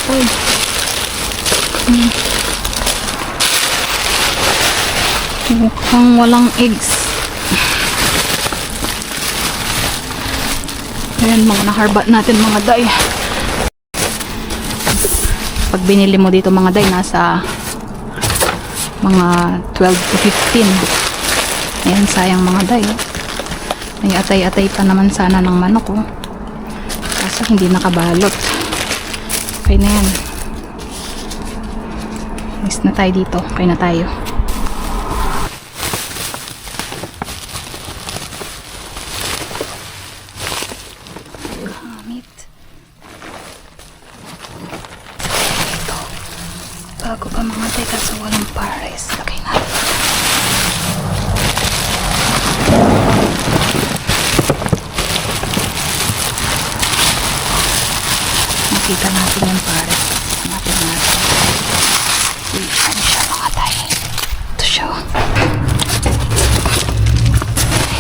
Ay. Mukhang walang eggs. Ayan, mga naharbat natin mga day. Pag binili mo dito mga day, nasa mga 12 to 15. Ayan, sayang mga day. May atay-atay pa naman sana ng manok, oh. Kaso hindi nakabalot. Okay na yan. Miss na tayo dito. Okay na tayo. Gamit. Ito. Bago pa mga tay kaso walang pares. Lagay natin. Makita natin yung pares. Natin natin. Ano siya mga tayo? Ito siya.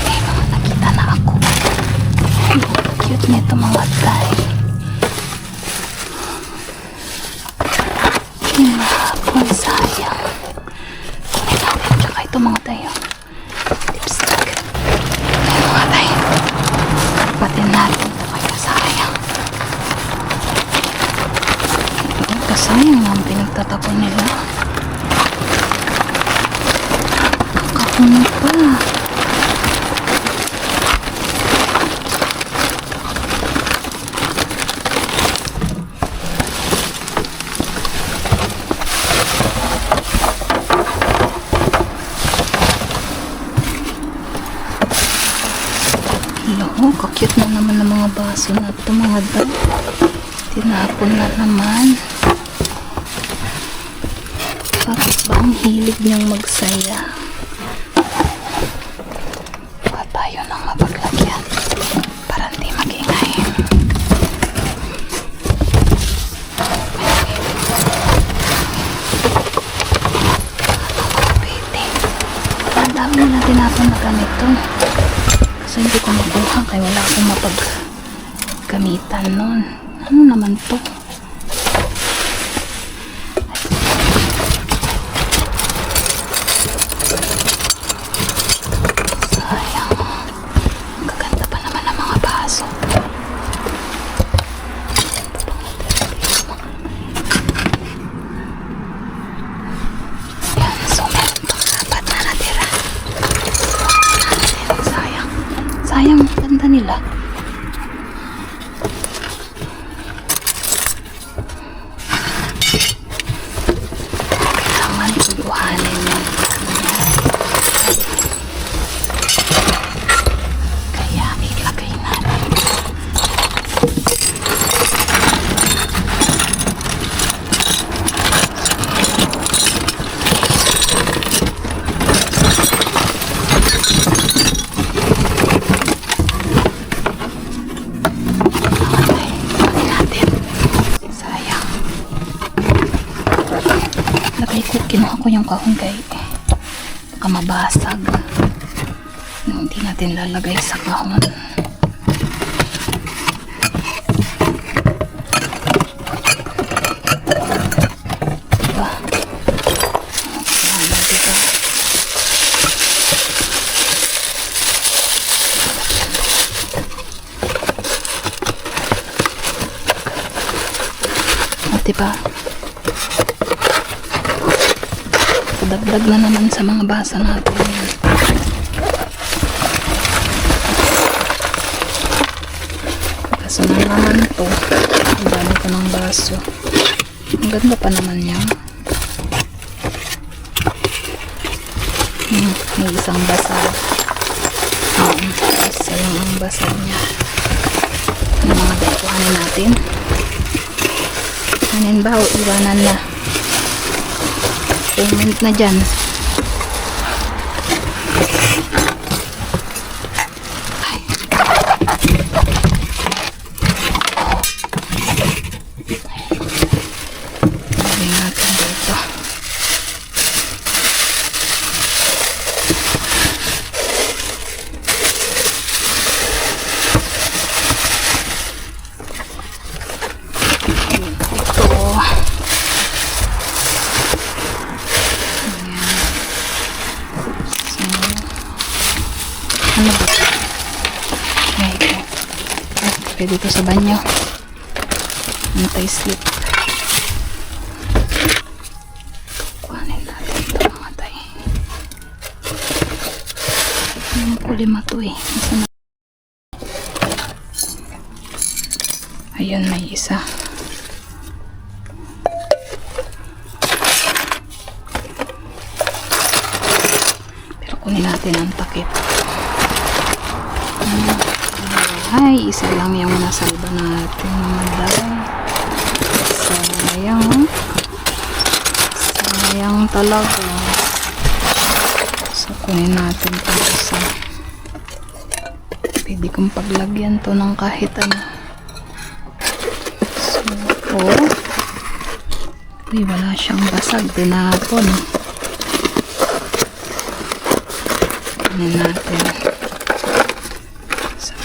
Ay, mga nakita na ako. Cute nito mga tayo. Hinahapon, sayang. Kunin natin. Tsaka ito mga tayo. Lipstick. Ay mga tayo. Patin natin. Ito kayo sayang. Sayang lang pinagtatapon nila. Kakapon pa. Hello, kakute na naman ng mga baso na ito mga dad. Tinapon na naman. Bakit ba ang hilig niyang magsaya? Baka tayo nang mapaglagyan para hindi mag-ingay. Ang dami nila tinapon na ganito. Kasi hindi ko mabuha kaya wala akong mapaggamitan nun. Ano naman to? Sayang, ganda nila. Kailangan tuluhanin mo. Kaya ilagay natin. Kinuha ko yung kahon kay baka mabasag. Hindi natin lalagay sa kahon. Diba? Ano, diba? O, diba? Dagdag na naman sa mga basa natin. Kaso na naman ito. Ang dami ko ng baso. Ang ganda pa naman niya. May isang basa. Isa lang ang basa niya. Ano mga daikuhanin natin? Hanin ba o iwanan na? Comment na dyan. Ay. Lagyan natin dito. Ito. kasi dito sa banyo. Anti-slip. Kuhanin natin ito mga day. Ang kulima to eh. Ayun, may isa. Pero kunin natin ang takip. Ay, isa lang yung nasalba natin mga day. Sayang talaga. So, kunin natin ito isa. Pwede kong paglagyan to ng kahit ano. So, uy, wala siyang basag. Tinapon. Kunin natin. So,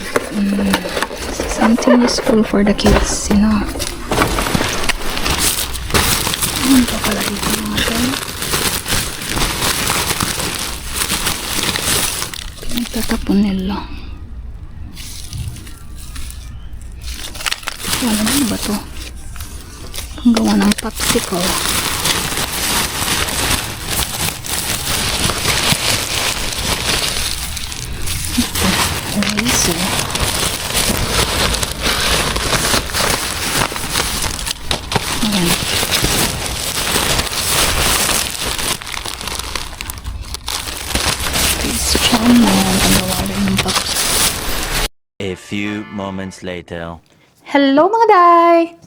something useful for the kids, you know. Ano pa pala dito natin? Pinagtatapon nila. Wala na ba to? Ang gawa ng popsicle. Eraser. Ayan. A few moments later. Hello mga day!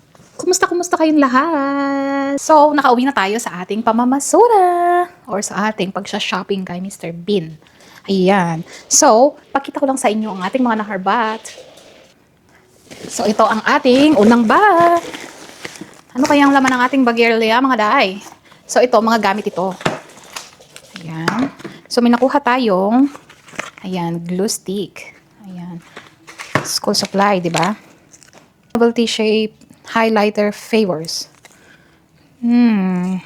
Kumusta kayong lahat? So, nakauwi na tayo sa ating pamamasura or sa ating pagsha-shopping kay Mr. Bean. Ayan. So, pakita ko lang sa inyo ang ating mga naharbat. So, ito ang ating unang bag. Ano kayang laman ng ating bagierlia mga day? So, ito, mga gamit ito. Ayan. So, may nakuha tayong glue stick. Ayan. School supply, di ba? Bubble tea shape highlighter favors. Hindi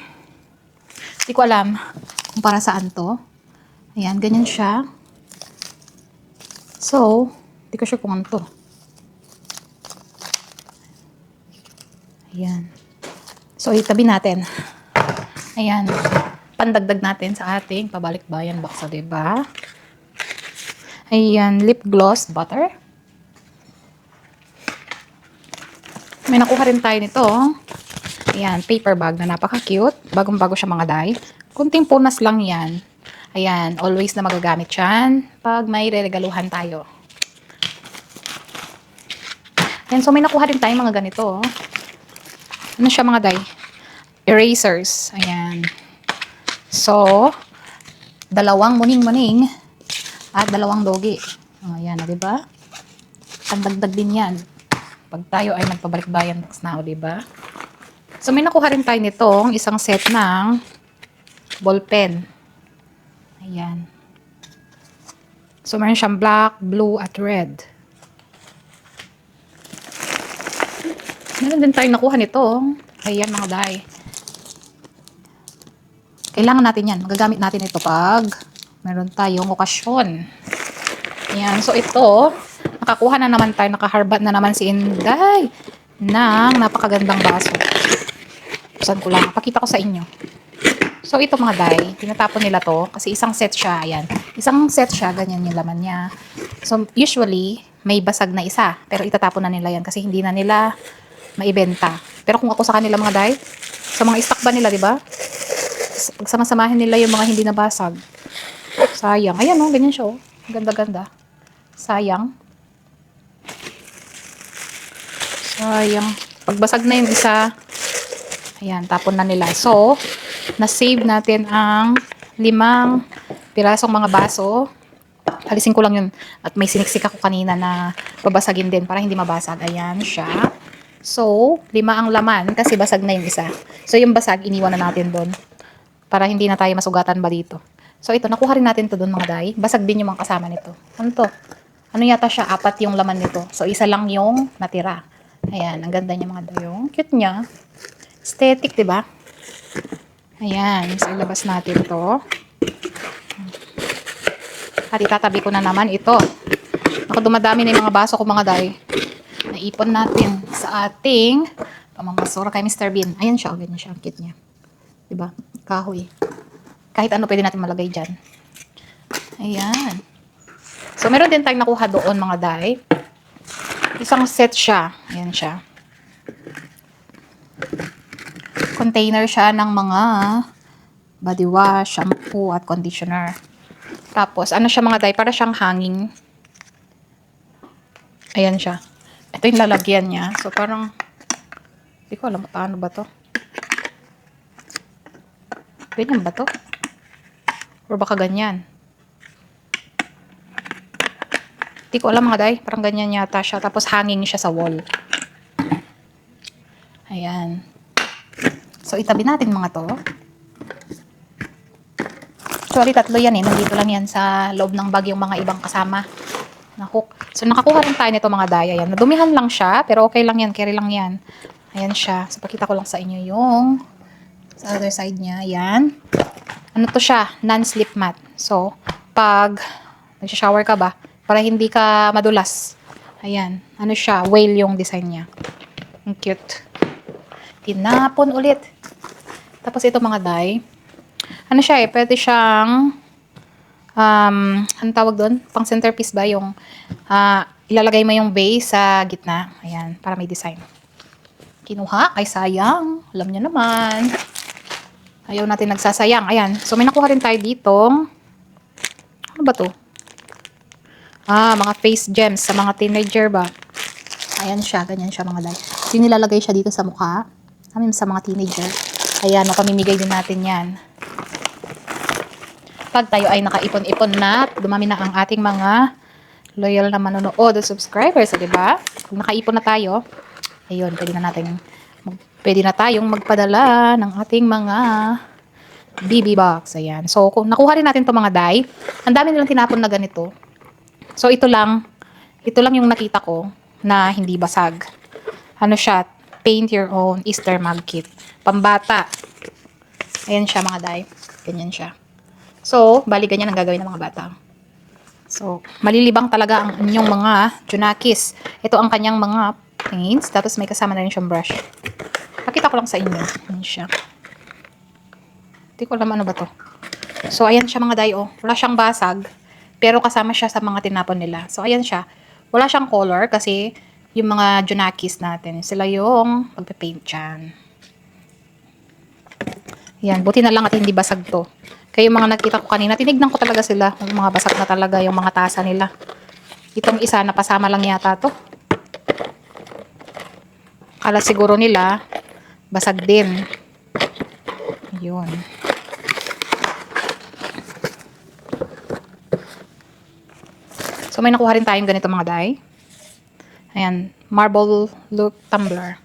ko alam kung para saan to. Ayan, ganyan siya. So, hindi ko sure kung ano to. Ayan. So, itabi natin. Ayan. Pandagdag natin sa ating pabalik-bayan box, diba? Ayan, lip gloss butter. May nakuha rin tayo nito. Ayan, paper bag na napaka-cute. Bagong-bago siya mga day. Kunting punas lang yan. Ayan, always na magagamit yan pag may re-regaluhan tayo. Ayan, so may nakuha rin tayo mga ganito. Ano siya mga day? Erasers. Ayan. So, dalawang muning-muning at dalawang dogi. Ayan, diba? Pandagdag din yan. Pag tayo ay magpabalik-bayan box na, diba? So, may nakuha rin tayo nitong isang set ng ball pen. Ayan. So, meron siyang black, blue, at red. Meron din tayo nakuha nito. Ayan, mga day. Kailangan natin yan. Magagamit natin ito pag meron tayong okasyon. Ayan. So, ito, nakakuha na naman tayo, nakaharbat na naman si Inday ng napakagandang baso. Saan ko lang, pakita ko sa inyo. So, ito mga day, tinatapon nila to kasi isang set siya, ayan. Isang set siya, ganyan yung laman niya. So, usually, may basag na isa, pero itatapon na nila yan kasi hindi na nila maibenta. Pero kung ako sa kanila mga day, sa mga stock ba nila, di ba? Pagsama-samahin nila yung mga hindi nabasag. Sayang. Ayan oh, ganyan siya oh. Ganda-ganda. Sayang. Sayang. Pagbasag na yung isa, ayan, tapon na nila. So, na-save natin ang 5 pirasong mga baso. Alisin ko lang yun. At may siniksik ako kanina na babasagin din para hindi mabasag. Ayan siya. So, 5 ang laman kasi basag na yung isa. So, yung basag, iniwan na natin doon. Para hindi na tayo masugatan ba dito. So, ito, nakuha rin natin to doon mga day. Basag din yung mga kasama nito. Ano to? Ano yata siya? 4 yung laman nito. So, isa lang yung natira. Ayan, ang ganda niya mga day. Yung cute niya. Aesthetic, diba? Ayan, so ilabas natin to. At itatabi ko na naman ito. Ako dumadami na yung mga baso ko mga day. naipon natin sa ating pamamasura kay Mr. Bean. Ayan siya, ganyan siya ang kit niya. Diba? Kahoy. Kahit ano pwede natin malagay dyan. Ayan. So, meron din tayong nakuha doon, mga day. Isang set siya. Ayan siya. Container siya ng mga body wash, shampoo, at conditioner. Tapos, ano siya mga day? Para siyang hanging. Ayan siya. Ito yung lalagyan niya. So, parang, hindi ko alam paano ba to. Ganyan ba to? Or baka ganyan. Hindi ko alam mga day. Parang ganyan yata siya. Tapos, hanging siya sa wall. Ayan. So, itabi natin mga to. Actually, tatlo yan eh. Nandito lang yan sa loob ng bag yung mga ibang kasama na hook. So, nakakuha rin tayo nito mga day. Ayan. Nadumihan lang siya, pero okay lang yan. Carry lang yan. Ayan siya. So, pakita ko lang sa inyo yung sa other side niya. Ayan. Ano to siya? Non-slip mat. So, pag nagsha-shower ka ba, para hindi ka madulas. Ayan. Ano siya? Whale yung design niya. Ang cute. Tinapon ulit. Tapos ito mga day. Ano siya eh? Pwede siyang anong tawag doon? Pang centerpiece ba? Yung ilalagay mo yung base sa gitna. Ayan. Para may design. Kinuha. Ay, sayang. Alam niyo naman. Ayaw natin nagsasayang. Ayan. So, may nakuha rin tayo dito. Ano ba to? Mga face gems sa mga teenager ba? Ayan siya. Ganyan siya mga day. Yung nilalagay siya dito sa mukha. Sa mga teenager. Ayan. Pamimigay din natin yan. Pag tayo ay nakaipon-ipon na, dumami na ang ating mga loyal na manonood o subscribers, diba? Kung nakaipon na tayo, ayun, pwede na tayong magpadala ng ating mga BB box. Ayan. So, kung nakuha rin natin 'tong mga day, ang dami nilang tinapon na ganito. So, ito lang yung nakita ko na hindi basag. Ano siya? Paint your own Easter mug kit. Pambata. Ayan siya mga day. Ganyan siya. So, bali ganyan ang gagawin ng mga bata. So, malilibang talaga ang inyong mga Junakis. Ito ang kanyang mga paints. Tapos may kasama na rin siyang brush. Pakita ko lang sa inyo. Ayan siya. Hindi ko alam ano ba to. So, ayan siya mga day. Oh. Wala siyang basag. Pero kasama siya sa mga tinapon nila. So, ayan siya. Wala siyang color kasi yung mga Junakis natin, sila yung magpe-paint dyan. Ayan. Buti na lang at hindi basag to. Kaya yung mga nakita ko kanina, tinignan ko talaga sila. Yung mga basag na talaga, yung mga tasa nila. Itong isa, napasama lang yata to. Kala siguro nila, basag din. Yun. So, may nakuha rin tayong ganito mga day. Ayan. Marble look tumbler.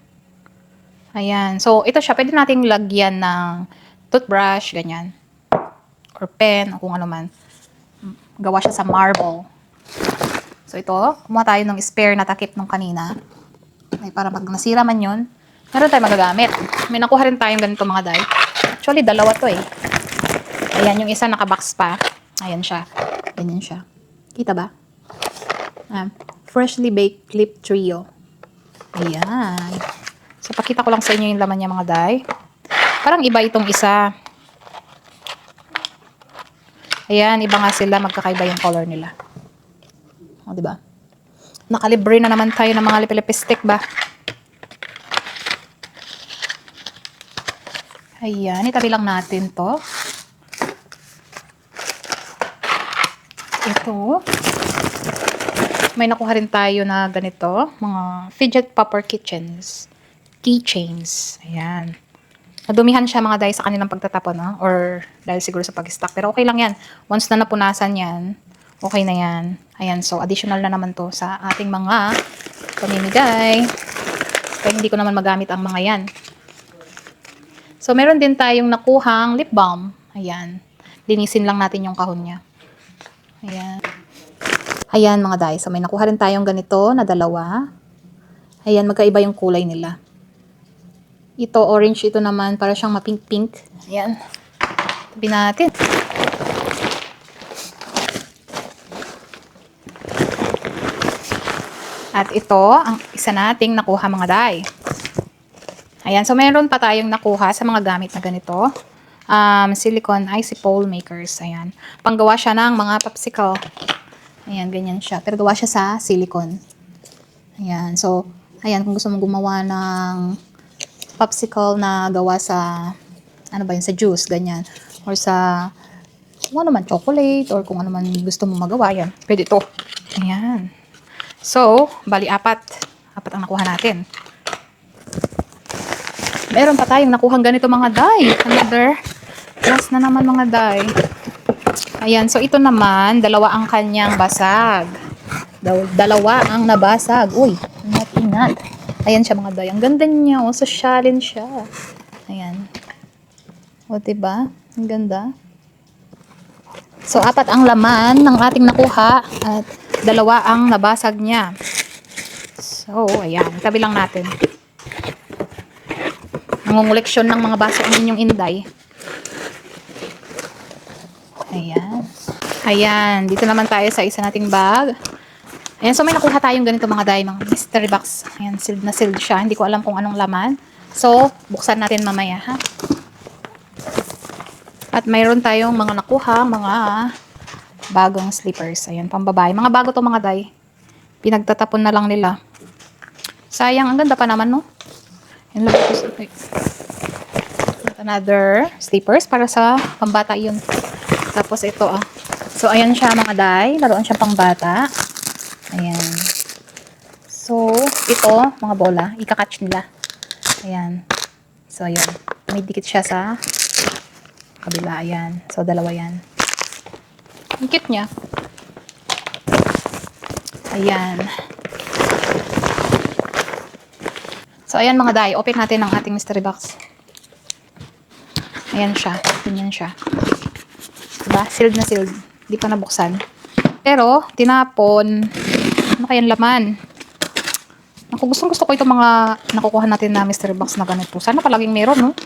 Ayan. So, ito siya. Pwede nating lagyan ng toothbrush, ganyan. Or pen, o kung ano man. Gawa siya sa marble. So, ito. Kumuha tayo ng spare na takip nung kanina. Ay, para pag nasira man yun, meron tayo magagamit. May nakuha rin tayong ganito mga day. Actually, dalawa to eh. Ayan, yung isa nakabox pa. Ayan siya. Ganyan siya. Kita ba? Freshly baked clip trio. Ayan. So, pakita ko lang sa inyo yung laman niya mga day. Parang iba itong isa. Ayan, iba nga sila. Magkakaiba yung color nila. O, diba? Nakalibre na naman tayo ng mga lipstick ba? Ayan, itabi lang natin to. Ito. May nakuha rin tayo na ganito. Mga fidget popper keychains. Ayan. Nadumihan siya mga dahil sa kanilang pagtatapon, no? Or dahil siguro sa pag-stock. Pero okay lang yan. Once na napunasan yan, okay na yan. Ayan, so additional na naman to sa ating mga pamimigay. Kaya hindi ko naman magamit ang mga yan. So, meron din tayong nakuhang lip balm. Ayan. Linisin lang natin yung kahon niya. Ayan. Ayan mga day. So, may nakuha rin tayong ganito na dalawa. Ayan, magkaiba yung kulay nila. Ito, orange. Ito naman, para siyang mapink-pink. Ayan. Tabi natin. At At ito, ang isa nating nakuha mga day. Ayan, so meron pa tayong nakuha sa mga gamit na ganito. Silicone icy pole makers. Ayan. Panggawa siya ng mga popsicle. Ayan, ganyan siya. Pero gawa siya sa silicone. Ayan, so, ayan, kung gusto mong gumawa ng popsicle na gawa sa, ano ba yun, sa juice, ganyan. Or sa, kung ano man, chocolate, or kung ano man gusto mong magawa, yan. Pwede ito. Ayan. So, bali apat. Apat ang nakuha natin. Meron pa tayong nakuhang ganito mga day. Another. Last na naman mga day. Ayan. So, ito naman, dalawa ang kanyang basag. Dalawa ang nabasag. Uy, ingat. Ayan siya mga day. Ang ganda niya. O, sosyalin siya. Ayan. O, diba? Ang ganda. So, apat ang laman ng ating nakuha. At dalawa ang nabasag niya. So, ayan. Tabi lang natin. Nangunguleksyon ng mga baso ang inyong inday. Ayan. Ayan. Dito naman tayo sa isa nating bag. Ayan. So, may nakuha tayong ganito mga day. Mga mystery box. Ayan. Sealed na sealed siya. Hindi ko alam kung anong laman. So, buksan natin mamaya, ha? At mayroon tayong mga nakuha, mga bagong slippers. Ayan. Pambabae. Mga bago to mga day. Pinagtatapon na lang nila. Sayang. Ang ganda pa naman, no? Ayan lang po. Another slippers para sa pambata yun. Tapos ito So ayan siya mga day. Laruan siya pambata. Ayan. So ito mga bola. Ika-catch nila. Ayan. So ayan. May dikit siya sa kabila. Ayan. So dalawa yan. Ang cute niya. Ayan. So ayan mga day. Open natin ang ating mystery box. Ayan siya. Ganyan siya. Diba? Sealed na sealed. Hindi pa nabuksan. Pero, tinapon. Ano kayang laman? Ako, gusto ko itong mga nakukuha natin na mystery box na ganito. Sana palaging meron, no?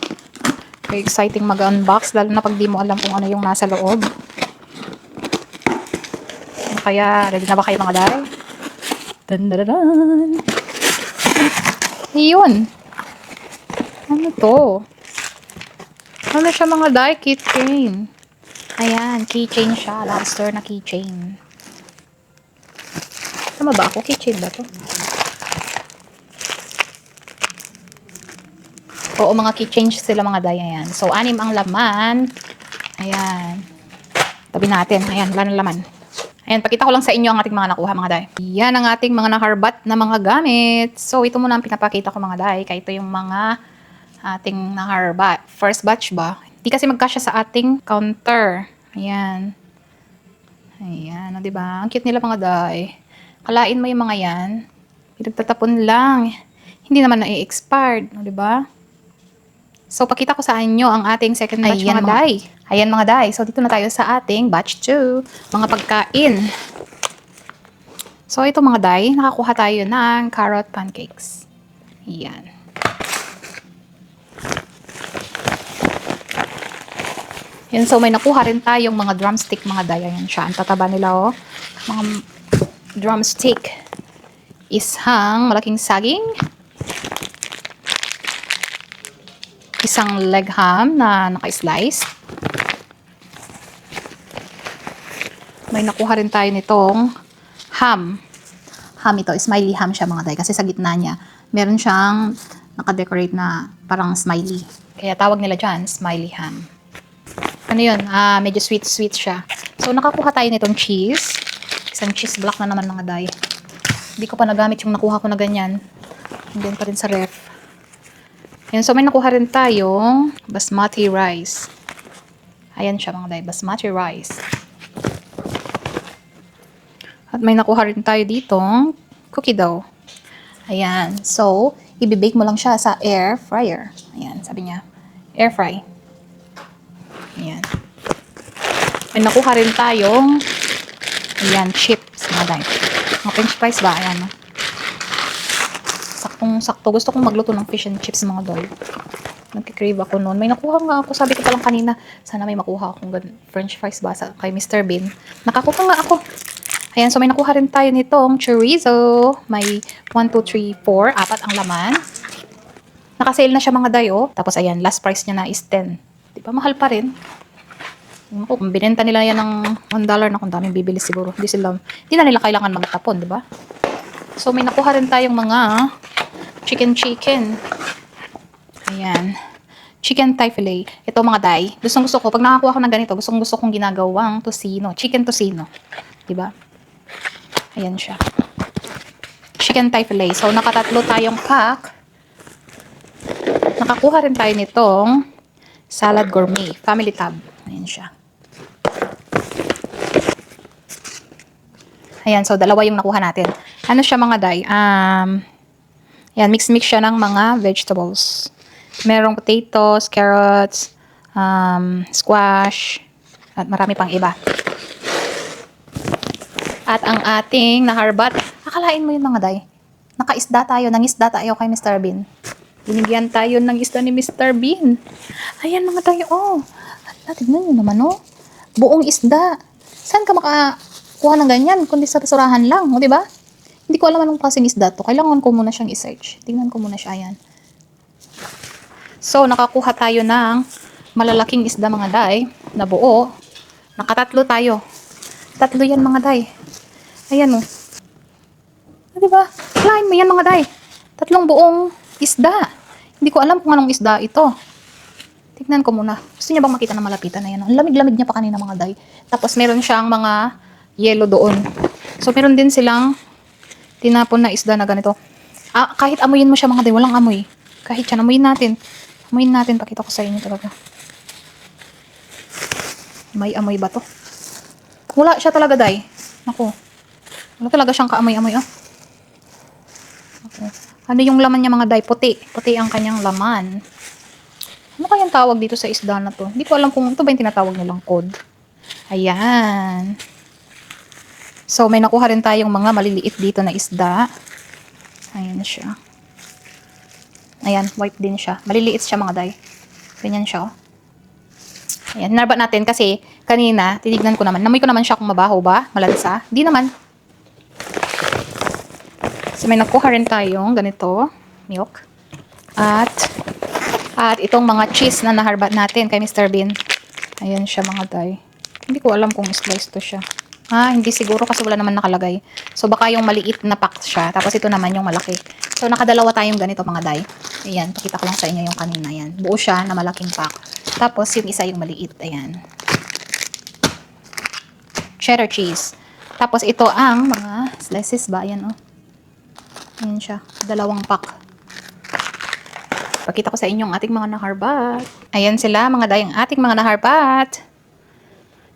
Very exciting mag-unbox. Lalo na pag di mo alam kung ano yung nasa loob. Ano kaya? Ready na ba kayo mga day? Dun, dun, dun, dun. Yun. Ano to? Ano siya mga day? Keychain. Ayan, keychain siya. Lobster na keychain. Tama ba ako? Keychain ba to? Oo, mga keychain sila mga day. Ayan. So, 6 ang laman. Ayan. Tabi natin. Ayan, wala ng laman. Ayan, pakita ko lang sa inyo ang ating mga nakuha mga day. Yan ang ating mga nakarbat na mga gamit. So, ito muna ang pinapakita ko mga day. Kaya ito yung mga ating nakarbat. First batch ba? Hindi kasi magkasya sa ating counter. Ayan. Ayan, di ba? Ang cute nila mga day. Kalain mo yung mga yan. Pinagtatapon lang. Hindi naman na-expired, di ba? So, pakita ko sa inyo ang ating second batch mga day. Ayan mga day. So, dito na tayo sa ating batch 2. Mga pagkain. So, ito mga day, nakakuha tayo ng carrot pancakes. Ayan. Yan, so may nakuha rin tayong mga drumstick mga day. Ayan siya. Ang tataba nila, oh. Mga drumstick. Isang malaking saging. Isang leg ham na naka-slice. May nakuha rin tayo nitong ham. Ham ito. Smiley ham siya mga day. Kasi sa gitna niya, meron siyang naka-decorate na parang smiley. Kaya tawag nila dyan, smiley ham. Ano yun? Medyo sweet-sweet siya. So, nakakuha tayo nitong cheese. Isang cheese block na naman mga day. Hindi ko pa nagamit yung nakuha ko na ganyan. Hindi pa rin sa ref. Ayan, so may nakuha rin tayong basmati rice. Ayan siya mga day, basmati rice. At may nakuha rin tayo ditong cookie dough. Ayan, so ibibake mo lang siya sa air fryer. Ayan, sabi niya, air fry. Ayan. May nakuha rin tayong ayan, chips mga day. Mga french fries ba? Ayan. Saktong-sakto. Gusto kong magluto ng fish and chips mga doy. Nagkikrave ako noon. May nakuha nga ako. Sabi ko palang kanina, sana may makuha akong french fries ba kay Mr. Bean. Nakakuha nga ako. Ayan, so may nakuha rin tayo nitong chorizo. May 1, 2, 3, 4. Apat ang laman. Nakasale na siya mga day, oh. Tapos ayan, last price niya na is 10. Di ba? Mahal pa rin. Kung binenta nila yan ng $1 na kung daming bibili siguro. Hindi na nila kailangan magtapon, di ba? So may nakuha rin tayong mga chicken. Ayan. Chicken thigh fillet. Ito mga day. Gusto ko, pag nakakuha ko ng ganito, gusto kong ginagawang tocino. Chicken tocino. Diba? Ayan siya. Chicken thigh fillet. So, nakatatlo tayong pack. Nakakuha rin tayo nitong salad gourmet. Family tab. Ayan siya. Ayan. So, dalawa yung nakuha natin. Ano siya mga day? Ayan. Mix siya ng mga vegetables. Merong potatoes, carrots, squash, at marami pang iba. At ang ating naharbat, akalain mo yun mga day. Nangisda tayo kay Mr. Bean. Binigyan tayo ng isda ni Mr. Bean. Ayan mga day, oh. Tignan nyo naman, oh. Buong isda. Saan ka makakuha ng ganyan? Kundi sa basurahan lang, oh, diba? Hindi ko alam anong klaseng isda to. Kailangan ko muna siyang i-search. Tingnan ko muna siya, ayan. So, nakakuha tayo ng malalaking isda mga day na buo. Nakatatlo tayo. Tatlo yan mga day. Ayan o. Diba? Klain mo yan mga day. Tatlong buong isda. Hindi ko alam kung anong isda ito. Tignan ko muna. Gusto niya bang makita na malapitan na yan? Ang lamig-lamig niya pa kanina mga day. Tapos meron siyang mga yellow doon. So, meron din silang tinapon na isda na ganito. Kahit amuyin mo siya mga day, walang amoy. Kahit siya, amuyin natin. Amuyin natin, pakita ko sa inyo talaga. May amoy ba to? Wala siya talaga, day. Naku. Wala talaga siyang kaamoy-amoy, oh. Okay. Ano yung laman niya, mga day? Puti. Puti ang kanyang laman. Ano kayang tawag dito sa isda na to? Hindi ko alam kung ito ba yung tinatawag nilang cod. Ayan. So, may nakuha rin tayong mga maliliit dito na isda. Ayan siya. Ayan, white din siya. Maliliit siya mga day. Ganyan siya, oh. Ayan, narbat natin kasi kanina, tinignan ko naman. Namoy ko naman siya kung mabaho ba, malansa. Di naman. So, may nakuha rin tayong ganito, milk. At itong mga cheese na naharbat natin kay Mr. Bean. Ayan siya mga day. Hindi ko alam kung slice to siya. Hindi siguro kasi wala naman nakalagay. So, baka yung maliit na pack siya. Tapos ito naman yung malaki. So, nakadalawa tayong ganito mga day. Ayan, pakita ko lang sa inyo yung kanina. Ayan, buo siya na malaking pack. Tapos, yung isa yung maliit. Ayan. Cheddar cheese. Tapos, ito ang mga slices ba? Ayan, oh. Ayan siya. Dalawang pack. Pakita ko sa inyo ang ating mga naharbat. Ayan sila, mga day, ang ating mga naharbat.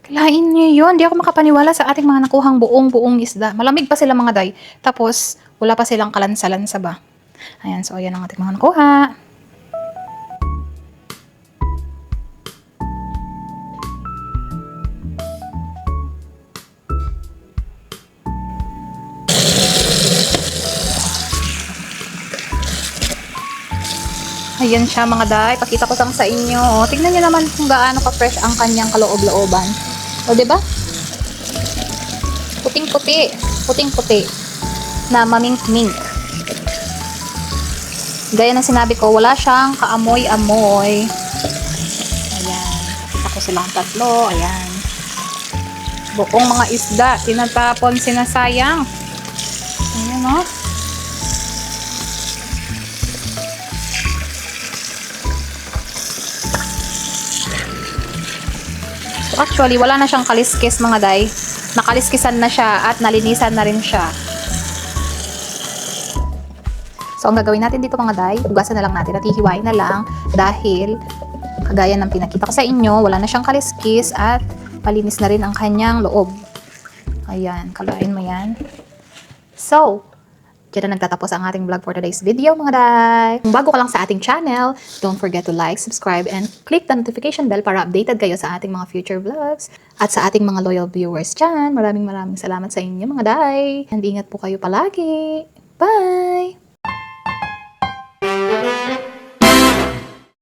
Kalain niyo yun. Di ako makapaniwala sa ating mga nakuhang buong isda. Malamig pa sila mga day. Tapos, wala pa silang kalansa-lansa ba. Ayan, so ayan ang ating mga nakuha. Ayan siya mga day. Pakita ko lang sa inyo. O, tignan nyo naman kung gaano ka-fresh ang kanyang kaloob-looban. O, diba? Puting-puti. Puting-puti. Na mamink-mink. Gaya ng sinabi ko, wala siyang kaamoy-amoy. Ayan. Pakita ko silang tatlo. Ayan. Buong mga isda. Tinatapon, sinasayang. Ayan, o. Actually, wala na siyang kaliskis mga day. Nakaliskisan na siya at nalinisan na rin siya. So, ang gagawin natin dito mga day, hugasan na lang natin at hihiwain na lang dahil kagaya ng pinakita ko sa inyo, wala na siyang kaliskis at palinis na rin ang kanyang loob. Ayan, kalain mo yan. So, diyan na nagtatapos ang ating vlog for today's video mga day. Kung bago ka lang sa ating channel, don't forget to like, subscribe, and click the notification bell para updated kayo sa ating mga future vlogs. At sa ating mga loyal viewers dyan, maraming salamat sa inyo mga day. And ingat po kayo palagi. Bye!